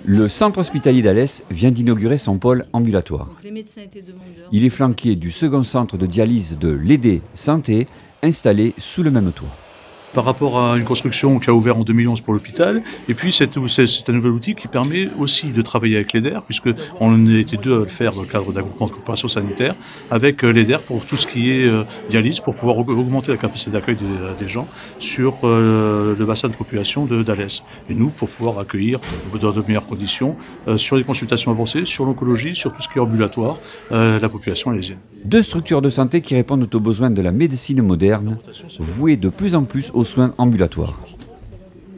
Le centre hospitalier d'Alès vient d'inaugurer son pôle ambulatoire. Il est flanqué du second centre de dialyse de l'Aidé Santé, installé sous le même toit. Par rapport à une construction qui a ouvert en 2011 pour l'hôpital, et puis c'est un nouvel outil qui permet aussi de travailler avec l'EDER, puisqu'on était deux à le faire dans le cadre d'un groupement de coopération sanitaire, avec l'EDER pour tout ce qui est dialyse, pour pouvoir augmenter la capacité d'accueil des gens sur le bassin de population d'Alès. Et nous, pour pouvoir accueillir dans de meilleures conditions, sur les consultations avancées, sur l'oncologie, sur tout ce qui est ambulatoire, la population alésienne. Deux structures de santé qui répondent aux besoins de la médecine moderne, vouées de plus en plus aux soins ambulatoires.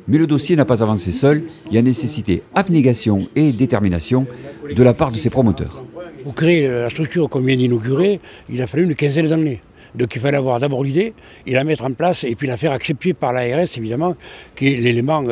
Mais le dossier n'a pas avancé seul, il a nécessité abnégation et détermination de la part de ses promoteurs. Pour créer la structure qu'on vient d'inaugurer, il a fallu une quinzaine d'années. Donc il fallait avoir d'abord l'idée et la mettre en place et puis la faire accepter par l'ARS évidemment, qui est l'élément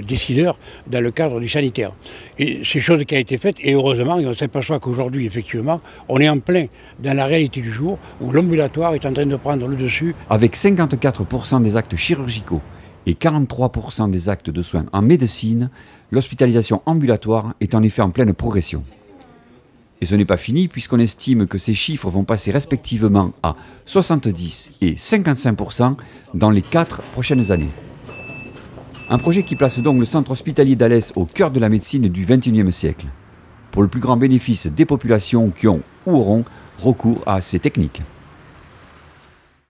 décideur dans le cadre du sanitaire. Et c'est chose qui a été faite et heureusement on s'aperçoit qu'aujourd'hui effectivement on est en plein dans la réalité du jour où l'ambulatoire est en train de prendre le dessus. Avec 54% des actes chirurgicaux et 43% des actes de soins en médecine, l'hospitalisation ambulatoire est en effet en pleine progression. Et ce n'est pas fini puisqu'on estime que ces chiffres vont passer respectivement à 70 et 55% dans les 4 prochaines années. Un projet qui place donc le centre hospitalier d'Alès au cœur de la médecine du XXIe siècle, pour le plus grand bénéfice des populations qui ont ou auront recours à ces techniques.